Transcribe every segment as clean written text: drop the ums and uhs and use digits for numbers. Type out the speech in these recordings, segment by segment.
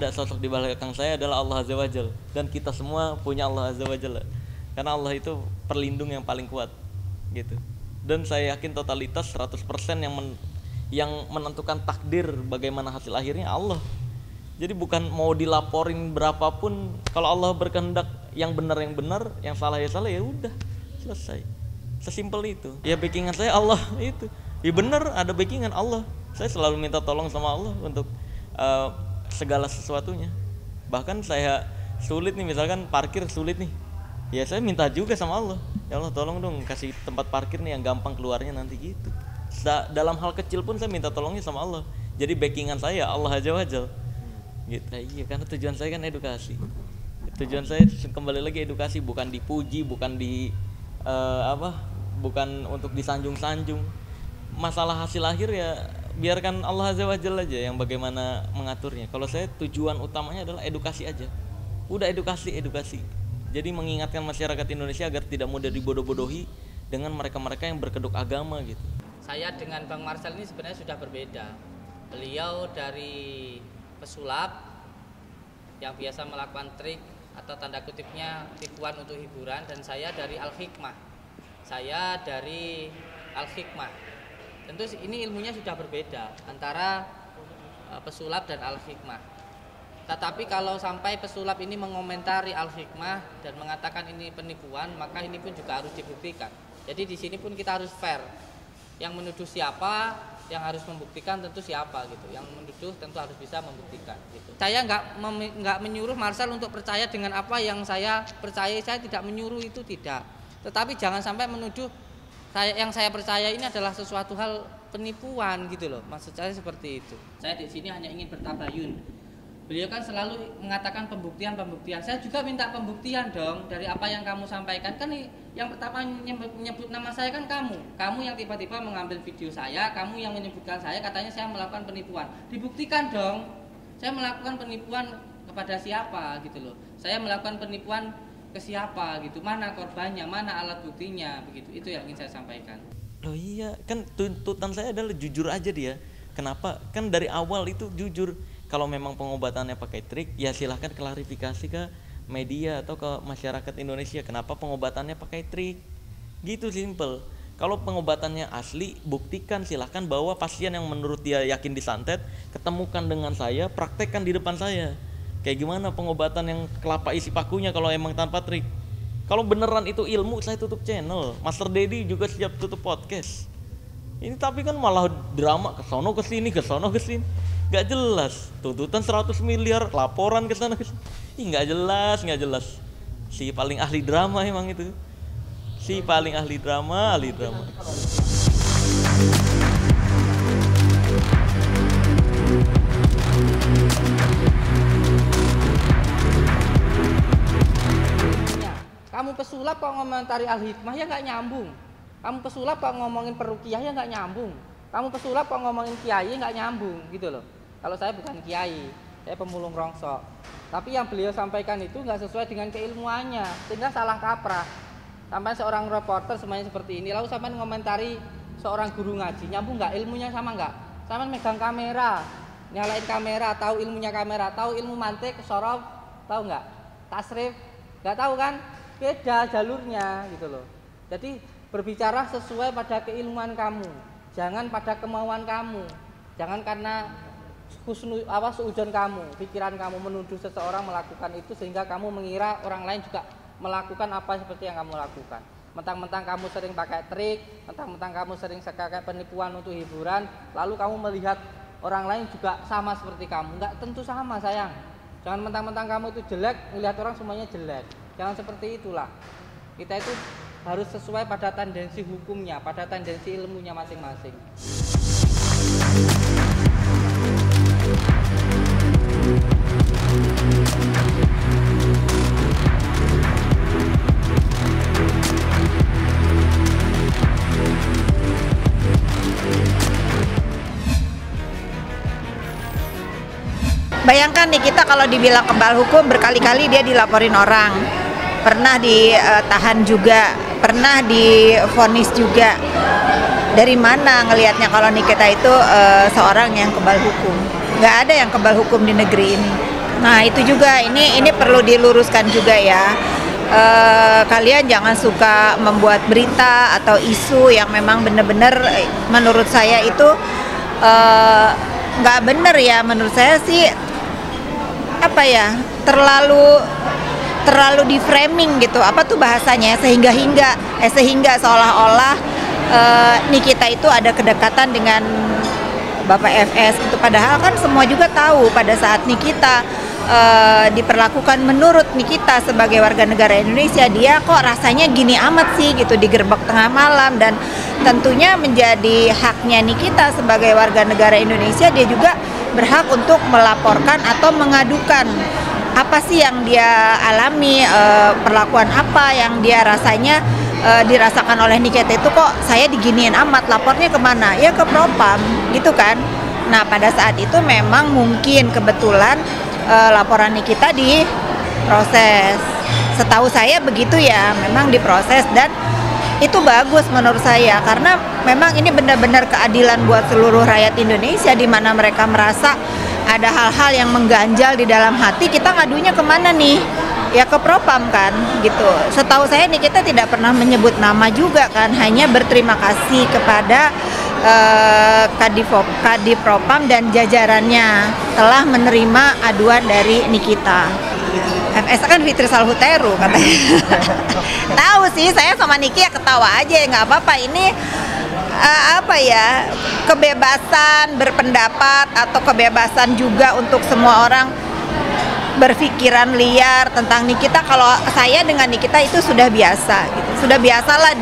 ada sosok di belakang saya adalah Allah Azza wa Jalla, dan kita semua punya Allah Azza wa Jalla. Karena Allah itu perlindung yang paling kuat gitu. Dan saya yakin totalitas 100% yang menentukan takdir bagaimana hasil akhirnya Allah. Jadi bukan mau dilaporin berapapun, kalau Allah berkehendak yang benar, yang salah ya udah selesai. Sesimpel itu. Ya backingan saya Allah itu. Ya benar, ada backingan Allah. Saya selalu minta tolong sama Allah untuk segala sesuatunya. Bahkan saya sulit nih, misalkan parkir sulit nih, ya saya minta juga sama Allah, ya Allah tolong dong kasih tempat parkir nih yang gampang keluarnya nanti gitu. Dalam hal kecil pun saya minta tolongnya sama Allah. Jadi backingan saya Allah Azza wa Jalla gitu. Iya, karena tujuan saya kan edukasi. Tujuan saya kembali lagi edukasi, bukan dipuji, bukan bukan untuk disanjung-sanjung. Masalah hasil akhir ya biarkan Allah Azza wa Jalla aja yang bagaimana mengaturnya. Kalau saya tujuan utamanya adalah edukasi aja. Udah edukasi. Jadi mengingatkan masyarakat Indonesia agar tidak mudah dibodoh-bodohi dengan mereka-mereka yang berkedok agama gitu. Saya dengan Bang Marcel ini sebenarnya sudah berbeda. Beliau dari pesulap yang biasa melakukan trik atau tanda kutipnya tipuan untuk hiburan, dan saya dari Al-Hikmah. Saya dari Al-Hikmah. Tentu ini ilmunya sudah berbeda antara pesulap dan Al-Hikmah. Tetapi kalau sampai pesulap ini mengomentari Al-Hikmah dan mengatakan ini penipuan, maka ini pun juga harus dibuktikan. Jadi di sini pun kita harus fair. Yang menuduh siapa, yang harus membuktikan tentu siapa gitu. Yang menuduh tentu harus bisa membuktikan gitu. Saya nggak menyuruh Marcel untuk percaya dengan apa yang saya percaya. Saya tidak menyuruh itu, tidak. Tetapi jangan sampai menuduh yang saya percaya ini adalah sesuatu hal penipuan gitu loh. Maksud saya seperti itu. Saya di sini hanya ingin bertabayun. Beliau kan selalu mengatakan pembuktian. Saya juga minta pembuktian dong dari apa yang kamu sampaikan. Kan yang pertama menyebut nama saya kan kamu yang tiba-tiba mengambil video saya, kamu yang menyebutkan saya, katanya saya melakukan penipuan. Dibuktikan dong, saya melakukan penipuan kepada siapa gitu loh. Saya melakukan penipuan ke siapa gitu, mana korbannya, mana alat buktinya, begitu. Itu yang ingin saya sampaikan. Oh iya, kan tuntutan saya adalah jujur aja dia. Kenapa? Kan dari awal itu jujur. Kalau memang pengobatannya pakai trik, ya silahkan klarifikasi ke media atau ke masyarakat Indonesia. Kenapa pengobatannya pakai trik? Gitu simple. Kalau pengobatannya asli, buktikan, silahkan bawa pasien yang menurut dia yakin disantet, ketemukan dengan saya, praktekkan di depan saya. Kayak gimana pengobatan yang kelapa isi pakunya kalau emang tanpa trik. Kalau beneran itu ilmu, saya tutup channel. Master Dedi juga siap tutup podcast. Ini tapi kan malah drama kesono kesini. Gak jelas. Tuntutan 100 miliar, laporan kesana kesini. Gak jelas. Si paling ahli drama emang itu. Si paling ahli drama. Kamu pesulap kok ngomentari Al-Hikmah, ya nggak nyambung. Kamu pesulap kok ngomongin peruqyah, ya nggak nyambung. Kamu pesulap kok ngomongin kiai, nggak nyambung gitu loh. Kalau saya bukan kiai, saya pemulung rongsok. Tapi yang beliau sampaikan itu nggak sesuai dengan keilmuannya, sehingga salah kaprah. Sampai seorang reporter semuanya seperti ini, lalu sampai ngomentari seorang guru ngaji, nyambung nggak ilmunya sama nggak? Sampai megang kamera, nyalain kamera, tahu ilmunya kamera, tahu ilmu mantik, sorof, tahu nggak? Tasrif, nggak tahu kan? Beda jalurnya gitu loh. Jadi berbicara sesuai pada keilmuan kamu, jangan pada kemauan kamu, jangan karena suudzon kamu, pikiran kamu menuduh seseorang melakukan itu sehingga kamu mengira orang lain juga melakukan apa seperti yang kamu lakukan. Mentang-mentang kamu sering pakai trik, mentang-mentang kamu sering pakai penipuan untuk hiburan, lalu kamu melihat orang lain juga sama seperti kamu. Enggak tentu sama, sayang. Jangan mentang-mentang kamu itu jelek, melihat orang semuanya jelek. Jangan seperti itulah. Kita itu harus sesuai pada tendensi hukumnya, pada tendensi ilmunya masing-masing. Bayangkan nih, kita kalau dibilang kebal hukum, berkali-kali dia dilaporin orang, pernah ditahan juga, pernah divonis juga. Dari mana ngelihatnya kalau nih kita itu seorang yang kebal hukum? Nggak ada yang kebal hukum di negeri ini. Nah itu juga ini perlu diluruskan juga ya. Kalian jangan suka membuat berita atau isu yang memang benar-benar menurut saya itu nggak benar ya. Menurut saya sih apa ya, terlalu di framing gitu. Apa tuh bahasanya, sehingga seolah-olah Nikita itu ada kedekatan dengan Bapak FS gitu. Padahal kan semua juga tahu pada saat Nikita diperlakukan menurut Nikita sebagai warga negara Indonesia, dia kok rasanya gini amat sih gitu, digerebek tengah malam. Dan tentunya menjadi haknya Nikita sebagai warga negara Indonesia, dia juga berhak untuk melaporkan atau mengadukan apa sih yang dia alami, perlakuan apa yang dia rasanya dirasakan oleh Nikita itu, kok saya diginiin amat, lapornya kemana? Ya ke Propam gitu kan. Nah pada saat itu memang mungkin kebetulan laporan Nikita diproses. Setahu saya begitu ya, memang diproses, dan itu bagus menurut saya karena memang ini benar-benar keadilan buat seluruh rakyat Indonesia, di mana mereka merasa ada hal-hal yang mengganjal di dalam hati. Kita ngadunya kemana nih? Ya ke Propam kan gitu. Setahu saya Nikita tidak pernah menyebut nama juga kan, hanya berterima kasih kepada Kadipropam dan jajarannya telah menerima aduan dari Nikita. FS kan Fitri Salhuteru katanya. Tahu sih, saya sama Niki ya ketawa aja, nggak apa-apa. Ini apa ya, kebebasan berpendapat atau kebebasan juga untuk semua orang berpikiran liar tentang Nikita. Kalau saya dengan Nikita itu sudah biasa gitu. Sudah biasalah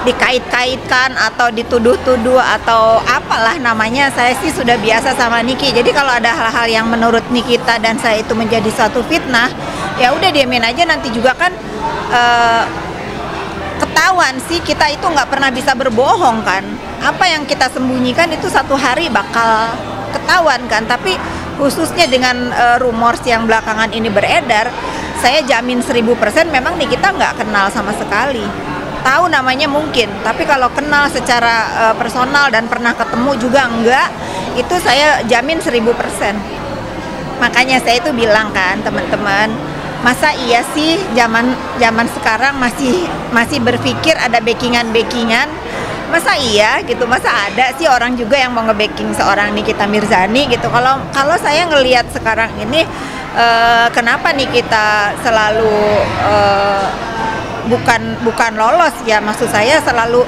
dikait-kaitkan atau dituduh-tuduh atau apalah namanya. Saya sih sudah biasa sama Niki. Jadi kalau ada hal-hal yang menurut Nikita dan saya itu menjadi suatu fitnah, ya udah diamin aja. Nanti juga kan ketahuan sih, kita itu nggak pernah bisa berbohong kan. Apa yang kita sembunyikan itu satu hari bakal ketahuan kan. Tapi khususnya dengan rumors yang belakangan ini beredar, saya jamin 1000% memang Nikita nggak kenal sama sekali. Tahu namanya mungkin, tapi kalau kenal secara personal dan pernah ketemu juga enggak, itu saya jamin 1000%. Makanya saya itu bilang kan, teman-teman, masa iya sih zaman sekarang masih berpikir ada backingan? Masa iya gitu, masa ada sih orang juga yang mau nge-backing seorang Nikita Mirzani gitu. Kalau saya ngelihat sekarang ini, kenapa Nikita selalu bukan lolos ya, maksud saya selalu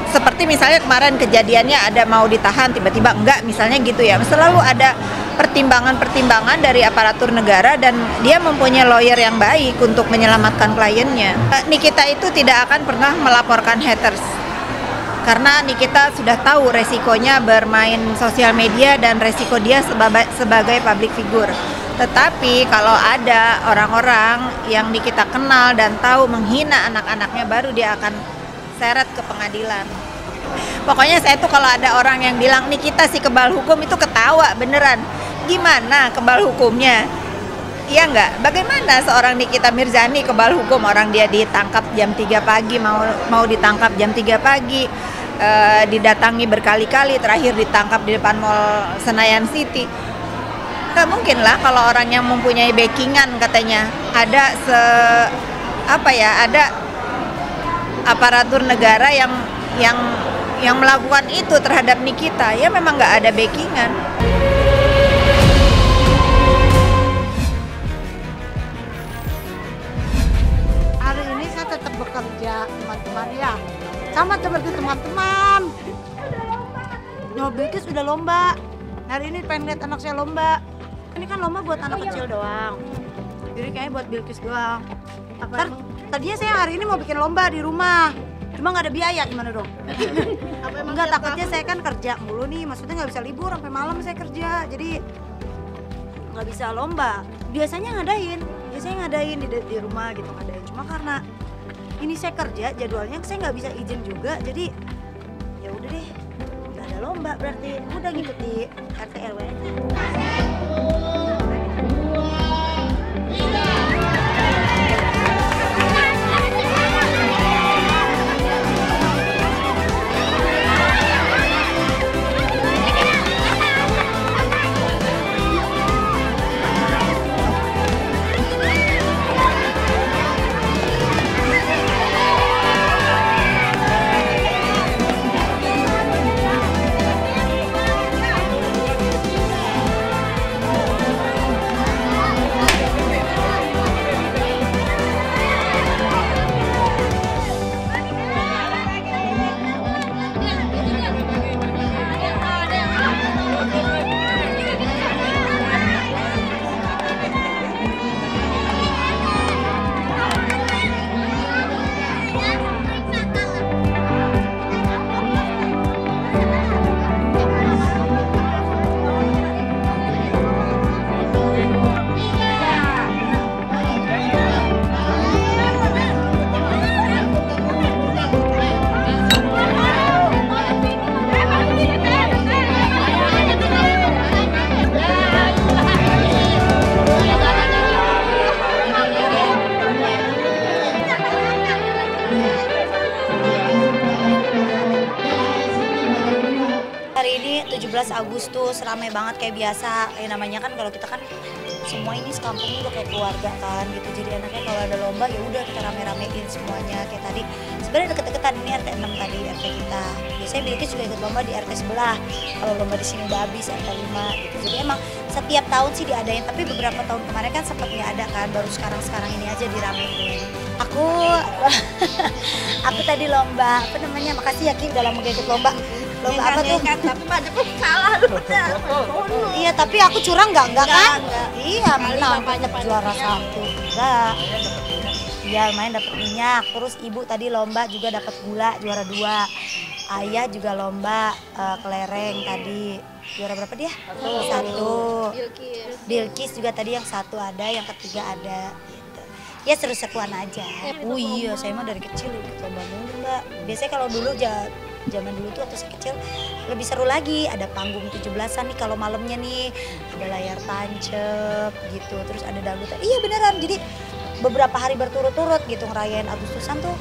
seperti misalnya kemarin kejadiannya ada mau ditahan tiba-tiba enggak misalnya gitu ya, selalu ada pertimbangan dari aparatur negara dan dia mempunyai lawyer yang baik untuk menyelamatkan kliennya. Nikita itu tidak akan pernah melaporkan haters karena Nikita sudah tahu resikonya bermain sosial media dan resiko dia sebagai public figure. Tetapi kalau ada orang-orang yang Nikita kenal dan tahu menghina anak-anaknya, baru dia akan seret ke pengadilan. Pokoknya saya tuh kalau ada orang yang bilang Nikita si kebal hukum, itu ketawa beneran. Gimana kebal hukumnya? Iya nggak? Bagaimana seorang Nikita Mirzani kebal hukum? Orang dia ditangkap jam 3 pagi, mau ditangkap jam 3 pagi, didatangi berkali-kali, terakhir ditangkap di depan Mall Senayan City. Nggak mungkin lah kalau orang yang mempunyai backingan katanya ada ada aparatur negara yang melakukan itu terhadap Nikita. Ya memang nggak ada backingan. Hari ini saya tetap bekerja, teman-teman ya. Sama seperti teman-teman. Bilkis udah lomba. Hari ini pengen lihat anak saya lomba. Ini kan lomba buat anak kecil doang. Jadi kayaknya buat Bilkis doang. Tadinya saya hari ini mau bikin lomba di rumah. Cuma nggak ada biaya, gimana dong? Enggak, takutnya saya kan kerja mulu nih. Maksudnya nggak bisa libur sampai malam saya kerja. Jadi nggak bisa lomba. Biasanya ngadain di rumah gitu, ngadain. Cuma karena ini saya kerja, jadwalnya saya nggak bisa izin juga. Jadi ya udah deh, nggak ada lomba berarti. Udah ngikuti RT RW aja. Agustus rame banget kayak biasa. Namanya kan kalau kita kan semua ini sekampung udah kayak keluarga kan gitu. Jadi enaknya kalau ada lomba ya udah kita rame-ramein semuanya. Kayak tadi sebenarnya deket-deketan, ini RT 6 tadi RT kita. Biasanya Bilkis juga ikut lomba di RT sebelah. Kalau lomba di sini udah habis RT 5 gitu. Jadi emang setiap tahun sih diadain, tapi beberapa tahun kemarin kan sempat nggak ada kan, baru sekarang ini aja diramein. Aku tadi lomba apa namanya, makasih ya Ki udah lama gak ikut lomba apa tuh? Tapi pada salah udah. Iya tapi aku curang nggak kan? Iya menang juara 1 enggak. Iya main dapat minyak. Terus ibu tadi lomba juga dapat gula juara 2. Ayah juga lomba kelereng tadi juara berapa dia? 1. Bilkis juga tadi yang 1 ada, yang ketiga ada. Ya seru-seruan aja. Oh iya, saya mah dari kecil ikut lomba mulu Mbak. Biasanya kalau dulu zaman dulu tuh waktu saya kecil lebih seru lagi. Ada panggung 17-an nih kalau malamnya nih, ada layar tancap gitu. Terus ada dangdut. Iya beneran. Jadi beberapa hari berturut-turut gitu ngerayain Agustusan tuh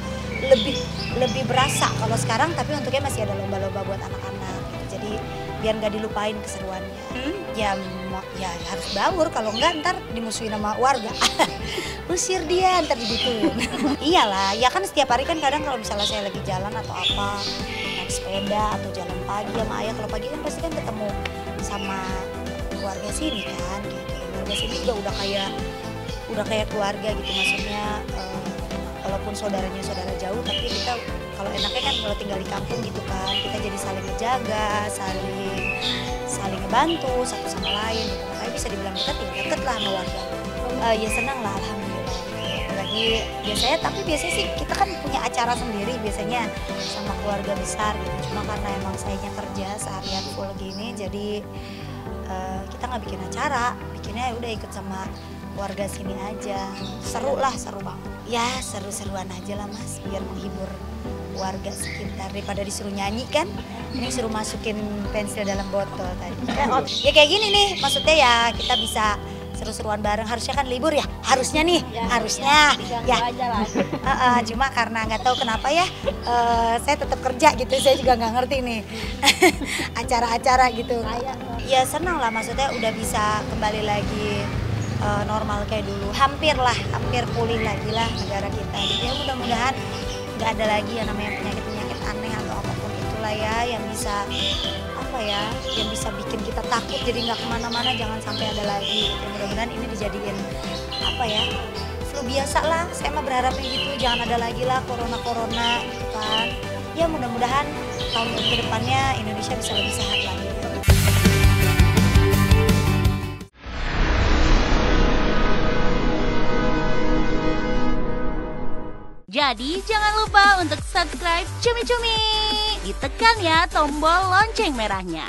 lebih berasa kalau sekarang, tapi untuknya masih ada lomba-lomba buat anak-anak gitu. Jadi biar nggak dilupain keseruannya. Ya harus baur, kalau enggak ntar dimusuhin sama warga. Usir dia, ntar digituin. Iyalah, ya kan setiap hari kan kadang kalau misalnya saya lagi jalan atau apa, naik sepeda atau jalan pagi sama ayah, kalau pagi kan pasti kan ketemu sama keluarga sini kan gitu. Keluarga sini juga udah kayak keluarga gitu, maksudnya walaupun saudaranya saudara jauh, tapi kita kalau enaknya kan kalau tinggal di kampung gitu kan, kita jadi saling ngejaga, saling ngebantu satu sama lain gitu. Makanya bisa dibilang kita deket lah sama warga. Ya senang lah alhamdulillah. Lagi biasanya sih kita kan punya acara sendiri biasanya sama keluarga besar gitu. Cuma karena emang sayanya kerja seharian full gini, jadi kita nggak bikin acara, bikinnya udah ikut sama warga sini aja. Seru banget. Ya seru-seruan aja lah Mas, biar menghibur warga sekitar daripada disuruh nyanyi kan. Ini suruh masukin pensil dalam botol tadi. Ya kayak gini nih, maksudnya ya kita bisa seru-seruan bareng. Harusnya kan libur ya, harusnya nih, harusnya ya. Cuma karena nggak tahu kenapa ya, saya tetap kerja gitu. Saya juga nggak ngerti nih acara-acara gitu. Ya senang lah, maksudnya udah bisa kembali lagi normal kayak dulu. Hampir pulih lagi lah negara kita. Jadi ya mudah-mudahan nggak ada lagi yang namanya penyakit aneh atau apapun itulah ya, yang bisa yang bisa bikin kita takut jadi nggak kemana-mana, jangan sampai ada lagi. Mudah-mudahan ini dijadiin flu biasa lah. Saya mah berharapnya gitu, jangan ada lagi lah corona gitu kan. Ya mudah-mudahan tahun ke depannya Indonesia bisa lebih sehat lagi. Jadi jangan lupa untuk subscribe Cumi Cumi. Ditekan ya tombol lonceng merahnya.